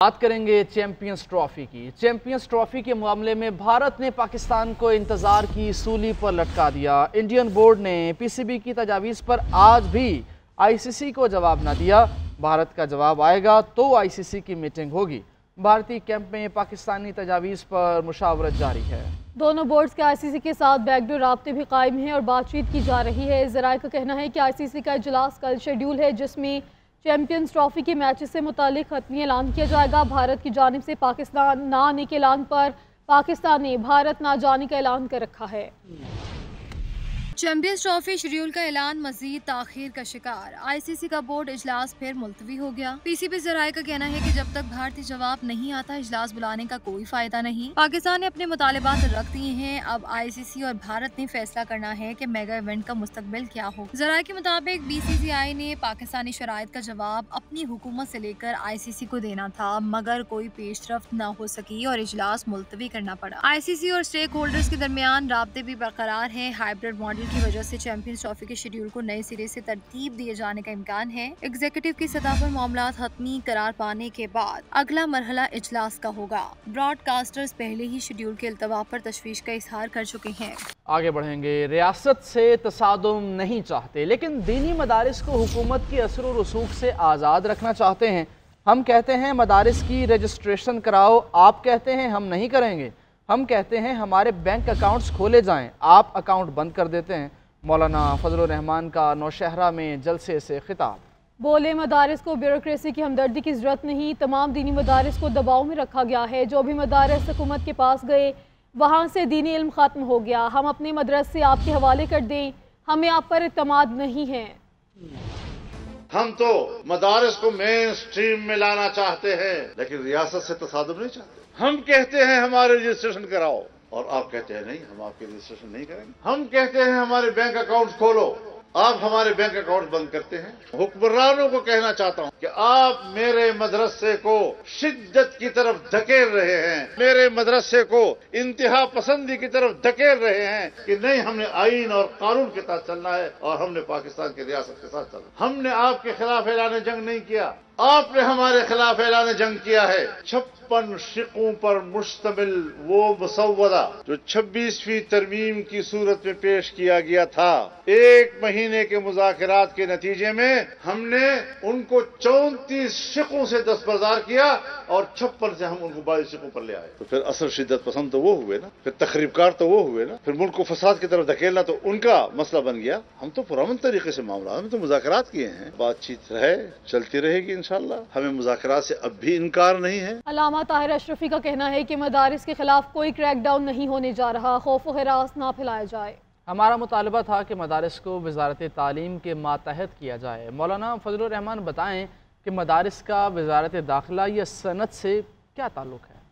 बात करेंगे champions trophy की। चैंपियंस ट्रॉफी के मामले में भारत ने पाकिस्तान को इंतजार की सूली पर लटका दिया। इंडियन बोर्ड ने पीसीबी की तजावीज़ पर आज भी आईसीसी को जवाब न दिया। भारत का जवाब आएगा तो आईसीसी की मीटिंग होगी। भारतीय कैंप में पाकिस्तानी तजावीज़ पर मुशावरत जारी है। दोनों बोर्ड्स के आईसीसी के साथ बैकडोर राब्ते भी कायम हैं और बातचीत की जा रही है। ज़राए का कहना है कि आईसीसी का इजलास कल शेड्यूल है, जिसमें चैंपियंस ट्रॉफी के मैचेस से मुतालिक हतमी ऐलान किया जाएगा। भारत की जानिब से पाकिस्तान ना आने के ऐलान पर पाकिस्तान ने भारत ना जाने का ऐलान कर रखा है। चैंपियंस ट्रॉफी शेड्यूल का ऐलान मजीद ताखीर का शिकार। आईसीसी का बोर्ड इजलास फिर मुलतवी हो गया। पीसीबी ज़राए का कहना है कि जब तक भारतीय जवाब नहीं आता इजलास बुलाने का कोई फायदा नहीं। पाकिस्तान ने अपने मुतालबात रख दिए हैं। अब आईसीसी और भारत ने फैसला करना है कि मेगा इवेंट का मुस्तकबिल क्या हो। ज़राए के मुताबिक बीसीसीआई ने पाकिस्तानी शराइत का जवाब अपनी हुकूमत से लेकर आईसीसी को देना था, मगर कोई पेशरफ्त न हो सकी और इजलास मुलतवी करना पड़ा। आईसीसी और स्टेक होल्डर्स के दरमियान राब्ते भी बरकरार है। हाइब्रिड मॉडल की वजह से चैंपियंस ट्रॉफी के शेड्यूल को नए सिरे से तरतीब दिए जाने का इम्कान है। एग्जीक्यूटिव की सतह पर मामलात हतमी करार पाने के बाद अगला मरहला इजलास का होगा। ब्रॉडकास्टर्स पहले ही शेड्यूल के अल्तवा पर तशवीश का इजहार कर चुके हैं। आगे बढ़ेंगे। रियासत से तसादुम नहीं चाहते, लेकिन दीनी मदारिस को हुकूमत की असर व रसूख से आज़ाद रखना चाहते हैं। हम कहते हैं मदारिस की रजिस्ट्रेशन कराओ, आप कहते हैं हम नहीं करेंगे। हम कहते हैं हमारे बैंक अकाउंट्स खोले जाएं, आप अकाउंट बंद कर देते हैं। मौलाना फजलुर रहमान का नौशहरा में जलसे से खिताब। बोले मदारिस को ब्यूरोक्रेसी की हमदर्दी की जरूरत नहीं, तमाम दीनी मदारिस को दबाव में रखा गया है। जो भी मदारिस हुकूमत के पास गए वहाँ से दीनी इल्म ख़त्म हो गया। हम अपने मदरसे आपके हवाले कर दें, हमें आप पर इत्मीनान नहीं है। हम तो मदारिस को मेन स्ट्रीम में लाना चाहते हैं, लेकिन रियासत से तसादुम नहीं चाहते। हम कहते हैं हमारे रजिस्ट्रेशन कराओ और आप कहते हैं नहीं, हम आपके रजिस्ट्रेशन नहीं करेंगे। हम कहते हैं हमारे बैंक अकाउंट खोलो, आप हमारे बैंक अकाउंट बंद करते हैं। हुक्मरानों को कहना चाहता हूं कि आप मेरे मदरसे को शिद्दत की तरफ धकेल रहे हैं, मेरे मदरसे को इंतहा पसंदी की तरफ धकेल रहे हैं कि नहीं, हमने आईन और कानून के साथ चलना है और हमने पाकिस्तान की रियासत के साथ चलना। हमने आपके खिलाफ ऐलान जंग नहीं किया, आपने हमारे खिलाफ ऐलान जंग किया है। 56 शिकों पर मुश्तमिल वो मुसव्वदा जो 26वीं तरमीम की सूरत में पेश किया गया था, एक महीने के मुज़ाकरात के नतीजे में हमने उनको 34 शिकों से दस्तबरदार किया और 56 से हम उनको 22 शिकों पर ले आए। तो फिर असर शिद्दत पसंद तो वो हुए ना, फिर तखरीबकार तो वो हुए ना, फिर मुल्क को फसाद की तरफ धकेलना तो उनका मसला बन गया। हम तो पुरअमन तरीके से मामला, हम तो मुज़ाकरात किए हैं, बातचीत रहे, चलती रहेगी इंशाअल्लाह। हमें मुज़ाकरात से अब भी इनकार नहीं है। अल्लामा ताहिर अशरफी का कहना है कि मदारिस के खिलाफ कोई क्रैकडाउन नहीं होने जा रहा, खौफ व हिरास ना फैलाया जाए। हमारा मुतालबा था कि मदारिस को वजारत तालीम के मातहत किया जाए। मौलाना फजलुर रहमान बताएं कि मदारिस का वजारत दाखिला या सनत से क्या ताल्लुक है।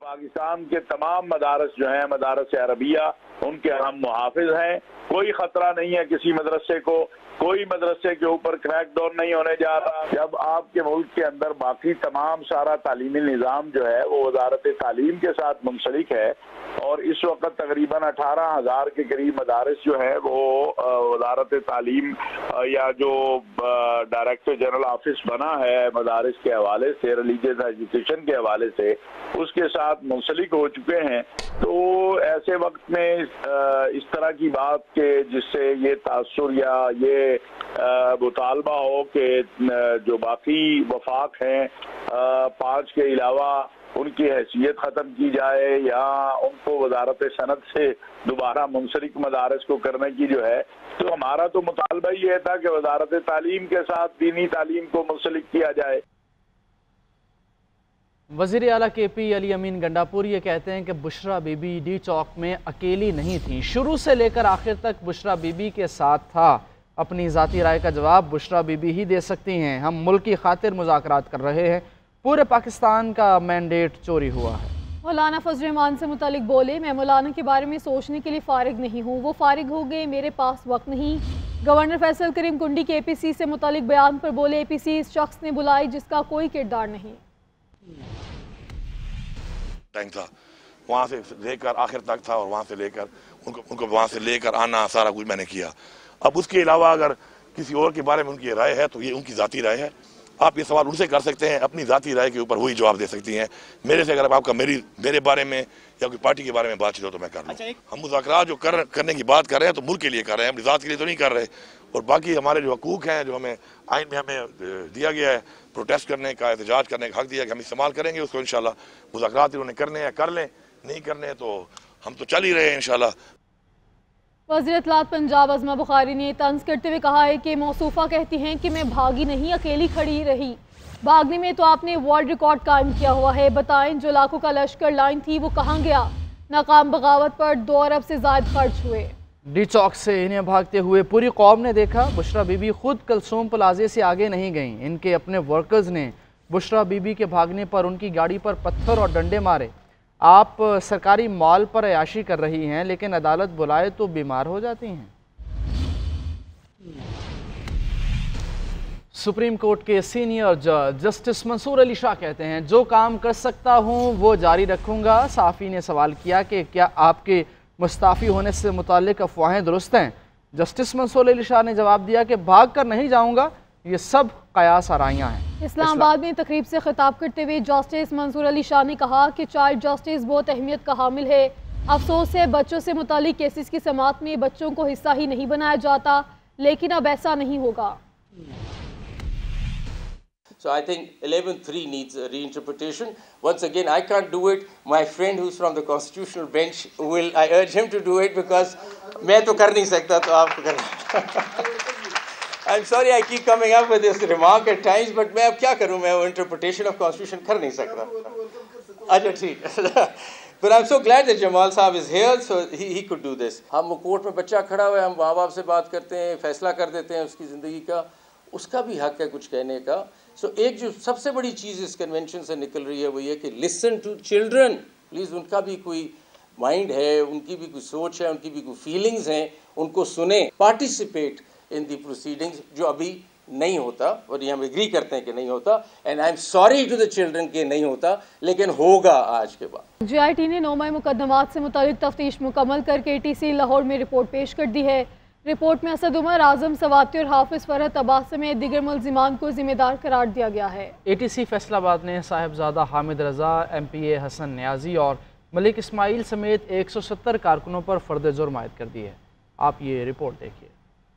पाकिस्तान के तमाम मदारस जो हैं, मदारस अरबिया, उनके हम मुहाफिज हैं। कोई खतरा नहीं है किसी मदरसे को, कोई मदरसे के ऊपर क्रैकडाउन नहीं होने जा रहा। जब आपके मुल्क के अंदर बाकी तमाम सारा तालीमी निज़ाम जो है वो वजारत तालीम के साथ मुंसलिक है और इस वक्त तकरीबन 18,000 के करीब मदारस जो है वो वजारत तालीम या जो डायरेक्टर जनरल ऑफिस बना है मदारस के हवाले से, रिलीजियस एजुकेशन के हवाले से, उसके साथ मुंसलिक हो चुके हैं। तो ऐसे वक्त में इस तरह की बात के जिससे ये तासुर या ये मुतालबा हो कि जो बाकी वफाक हैं 5 के अलावा उनकी हैसियत ख़त्म की जाए या उनको वजारत सनत से दोबारा मुंसलिक मदारस को करने की जो है, तो हमारा तो मुतालबा ही है था कि वजारत तालीम के साथ दीनी तालीम को मुंसलिक किया जाए। वज़ीर आला KP अली अमीन गंडापुर ये कहते हैं कि बुशरा बीबी डी चौक में अकेली नहीं थी, शुरू से लेकर आखिर तक बुशरा बीबी के साथ था। अपनी ज़ाती राय का जवाब बुशरा बीबी ही दे सकती हैं। हम मुल्क की खातिर मुज़ाकरात कर रहे हैं, पूरे पाकिस्तान का मैंडेट चोरी हुआ है। मौलाना फजल रहमान से मुतालिक बोले, मैं मौलाना के बारे में सोचने के लिए फारिग नहीं हूँ, वो फारिग हो गए, मेरे पास वक्त नहीं। गवर्नर फैसल करीम कुंडी के APC से मुतालिक बयान पर बोले, APC इस शख्स ने बुलाई जिसका कोई किरदार नहीं। था वहाँ से लेकर आखिर तक था और वहाँ से लेकर उनको वहाँ से लेकर आना सारा कुछ मैंने किया। अब उसके अलावा अगर किसी और के बारे में उनकी राय है तो ये उनकी ज़ाती राय है, आप ये सवाल उनसे कर सकते हैं, अपनी ज़ाती राय के ऊपर वही जवाब दे सकती हैं। मेरे से अगर आपका मेरे बारे में या कोई पार्टी के बारे में बातचीत हो तो मैं कर लूँ। हम मुज़ाकरात जो करने की बात कर रहे हैं तो मुल्क के लिए कर रहे हैं, अपनी ज़ात के लिए तो नहीं कर रहे। और बाकी हमारे जो हकूक़ हैं, जो हमें आइन में हमें दिया गया है, प्रोटेस्ट करने का, एहतजाज करने का हक दिया कि हम इस्तेमाल करेंगे उसको। इंशाल्लाह मुज़ाकरात इन्होंने करने हैं कर लें, नहीं करने तो हम तो चल ही रहे हैं इंशाल्लाह। वज़ीर इत्तलात पंजाब अज़मा बुखारी ने तंज करते हुए कहा है कि मौसूफ़ा कहती हैं कि मैं भागी नहीं, अकेली खड़ी रही। भागने में तो आपने वर्ल्ड रिकॉर्ड कायम किया हुआ है। बताएं, जो लाखों का लश्कर लाइन थी वो कहाँ गया? नाकाम बगावत पर 2 अरब से ज़ायद खर्च हुए। डी चौक से इन्हें भागते हुए पूरी कौम ने देखा। बुशरा बीबी खुद कलसूम प्लाजे से आगे नहीं गईं। इनके अपने वर्कर्स ने बुशरा बीबी के भागने पर उनकी गाड़ी पर पत्थर और डंडे मारे। आप सरकारी मॉल पर अयाशी कर रही हैं, लेकिन अदालत बुलाए तो बीमार हो जाती हैं। सुप्रीम कोर्ट के सीनियर जज जस्टिस मंसूर अली शाह कहते हैं, जो काम कर सकता हूं वो जारी रखूंगा। साफ़ी ने सवाल किया कि क्या आपके मुस्ताफ़ी होने से मुताल्लिक अफवाहें दुरुस्त हैं? जस्टिस मंसूर अली शाह ने जवाब दिया कि भाग कर नहीं जाऊंगा, ये सब कयास आराइयाँ हैं। इस्लामाबाद में तकरीब से खिताब करते हुए जस्टिस मंसूर अली शाह ने कहा कि चाइल्ड जस्टिस बहुत अहमियत का हामिल है। अफसोस है बच्चों से मुताल्लिक केसेस की समाअत में बच्चों को हिस्सा ही नहीं बनाया जाता, लेकिन अब ऐसा नहीं होगा। So I think 11.3 needs a reinterpretation. Once again, I can't do it. My friend who's from the constitutional bench will, I urge him to do it because मैं तो कर नहीं सकता, तो आप करना। I'm sorry I keep coming up with this remark at times, but मैं अब क्या करूँ, मैं वो interpretation of constitution कर नहीं सकता। अच्छा ठीक। But I'm so glad that Jamal साहब is here, so he could do this. हम कोर्ट में बच्चा खड़ा हुआ है, हम माँ बाप से बात करते हैं, फैसला कर देते हैं उसकी ज़िंदगी का, उसका भी हक है कुछ कहने का। सो एक जो सबसे बड़ी चीज़ इस कन्वेंशन से निकल रही है वो ये कि लिसन टू चिल्ड्रन, प्लीज़। उनका भी कोई माइंड है, उनकी भी कोई सोच है, उनकी भी कोई फीलिंग्स हैं, उनको सुने, पार्टिसिपेट इन दी प्रोसीडिंग्स, जो अभी नहीं होता। और ये हम एग्री करते हैं कि नहीं होता, and I am sorry to the children कि नहीं होता, लेकिन होगा आज के बाद। JIT ने 9 मई मुकदमात से मुतालिक तफ्तीश मुकम्मल करके ATC लाहौर में रिपोर्ट पेश कर दी है। रिपोर्ट में असद उमर, आजम सवाती और हाफिज फरहत अब्बास समेत दीगर मुल्जिमान को जिम्मेदार करार दिया गया है। ATC फैसलाबाद ने साहिबजादा हामिद रजा, MPA हसन न्याजी और मलिक इस्माइल समेत 170 कारकुनों पर फर्द जुर्म आयद कर दी है। आप ये रिपोर्ट देखिए।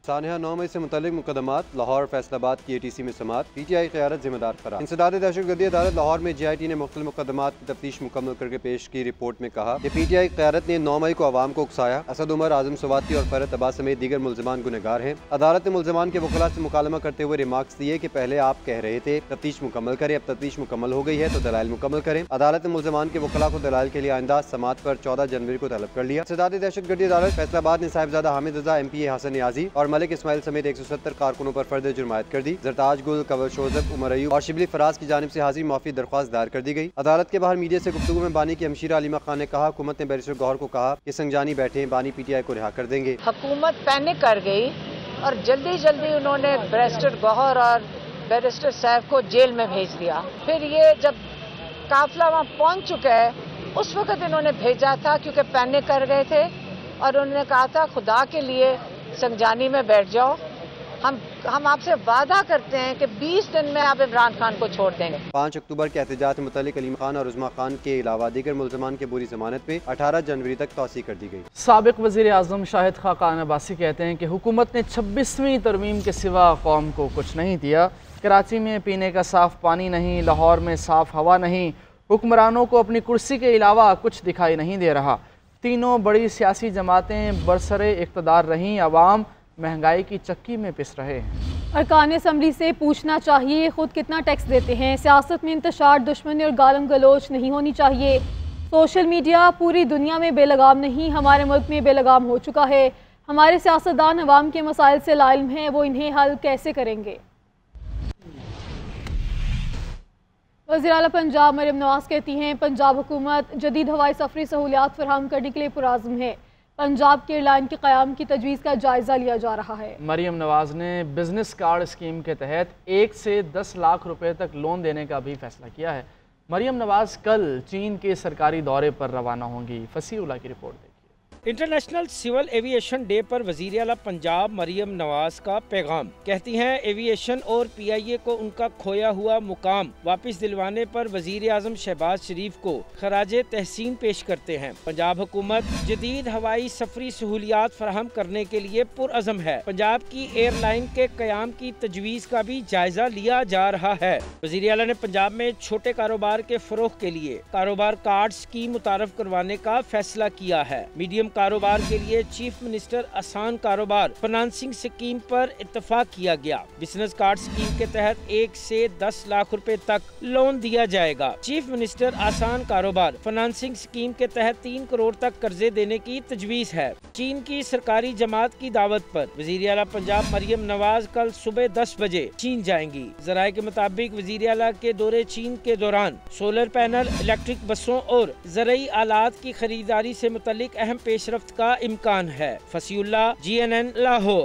सानिया 9 मई से मुतल्लिक मुकदमात लाहौर फैसलाबाद की ATC में समात, PTI क़यादत जिम्मेदार करार। इंसदाद दहशतगर्दी अदालत लाहौर में JIT ने मुख्तलिफ मुकदमात की तफ्तीश मुकम्मल करके पेश की रिपोर्ट में कहा कि PTI क़यादत ने 9 मई को अवाम को उकसाया। असद उमर, आजम सवाती और फरहत अब्बास समेत दीगर मुल्जिमान गुनहगार हैं। अदालत ने मुल्जिमान के वकला से मुकालमा करते हुए रिमार्क्स दिए कि पहले आप कह रहे थे तफ्तीश मुकम्मल करें, अब तफ्तीश मुकम्मल हो गई है तो दलाइल मुकम्मल करें। अदालत ने मुल्जिमान के वकला को दलाइल के लिए आइंदा समात पर 14 जनवरी को तलब कर लिया। इंसदाद दहशतगर्दी अदालत फैसलाबाद ने साहिबजादा हामिद रजा, MPA हसन न्याजी और मलिक इस्माइल समेत 170 कारकुनों पर फर्द जुर्म आयद कर दी। जरताज गुल, कवल शोजब, उमर अयूब और शिबली फराज की जानिब से हाजिर माफी दरख्वास्त दायर कर दी गई। अदालत के बाहर मीडिया से गुफ्तगू में बानी की हमशीरा अलीमा खान ने कहा, हुकूमत ने बैरिस्टर गौहर को कहा कि संगजानी बैठे, बानी PTI को रिहा कर देंगे। हुकूमत पैनिक कर गई और जल्दी जल्दी उन्होंने बैरिस्टर गौहर और बैरिस्टर सैफ को जेल में भेज दिया। फिर ये जब काफिला वहाँ पहुँच चुका है उस वक्त इन्होंने भेजा था, क्योंकि पैनिक कर गए थे और उन्होंने कहा था खुदा के लिए संगजानी में बैठ जाओ, हम आपसे वादा करते हैं कि 20 दिन में आप इमरान खान को छोड़ देंगे। 5 अक्टूबर के एहतजाज से मुतालिक अलीम खान और उस्मा खान के अलावा दीगर मुल्ज़िमान के बुरी जमानत पे 18 जनवरी तक तौसी कर दी गई। साबिक वज़ीर आज़म शाहिद खाकान अब्बासी कहते हैं कि हुकूमत ने 26वीं तरमीम के सिवा कौम को कुछ नहीं दिया। कराची में पीने का साफ पानी नहीं, लाहौर में साफ हवा नहीं, हुक्मरानों को अपनी कुर्सी के अलावा कुछ दिखाई नहीं दे रहा। तीनों बड़ी सियासी जमातें बरसरे इक़्तिदार रहीं, अवाम महंगाई की चक्की में पिस रहे हैं। अरकान असम्बली से पूछना चाहिए खुद कितना टैक्स देते हैं। सियासत में इंतशार, दुश्मनी और गालम गलोच नहीं होनी चाहिए। सोशल मीडिया पूरी दुनिया में बेलगाम नहीं, हमारे मुल्क में बेलगाम हो चुका है। हमारे सियासतदान अवाम के मसाइल से लाइल्म हैं, वो इन्हें हल कैसे करेंगे। वज़ीर आला पंजाब मरियम नवाज कहती हैं, पंजाब हुकूमत जदीद हवाई सफरी सहूलियात फराहम करने के लिए पुराज़्म है। पंजाब के एयरलाइन के क़याम की तजवीज़ का जायज़ा लिया जा रहा है। मरियम नवाज ने बिजनेस कार्ड स्कीम के तहत 1 से 10 लाख रुपए तक लोन देने का भी फैसला किया है। मरियम नवाज कल चीन के सरकारी दौरे पर रवाना होंगी। फसीउल्लाह की रिपोर्ट देखिए। इंटरनेशनल सिविल एविएशन डे पर वज़ीर आला पंजाब मरियम नवाज का पैगाम। कहती हैं एविएशन और PIA को उनका खोया हुआ मुकाम वापस दिलवाने पर वज़ीर आज़म शहबाज शरीफ को खराजे तहसीन पेश करते हैं। पंजाब हुकूमत जदीद हवाई सफरी सहूलियात फराहम करने के लिए पुरअज़म है। पंजाब की एयरलाइन के क़याम की तजवीज़ का भी जायजा लिया जा रहा है। वज़ीर आला ने पंजाब में छोटे कारोबार के फ़रोग़ के लिए कारोबार कार्ड स्कीम मुतारफ करवाने का फैसला किया है। मीडियम कारोबार के लिए चीफ मिनिस्टर आसान कारोबार फाइनेंसिंग स्कीम पर इत्तफाक किया गया। बिजनेस कार्ड स्कीम के तहत 1 से 10 लाख रुपए तक लोन दिया जाएगा। चीफ मिनिस्टर आसान कारोबार फाइनेंसिंग स्कीम के तहत 3 करोड़ तक कर्जे देने की तजवीज़ है। चीन की सरकारी जमात की दावत पर वज़ीर आला पंजाब मरियम नवाज कल सुबह 10 बजे चीन जाएंगी। ज़राए के मुताबिक वज़ीर आला के दौरे चीन के दौरान सोलर पैनल, इलेक्ट्रिक बसों और ज़रूरी आलात की खरीदारी से मुतल्लिक अहम पेशरफ्त का इम्कान है। फसीउल्लाह, GNN, लाहौर।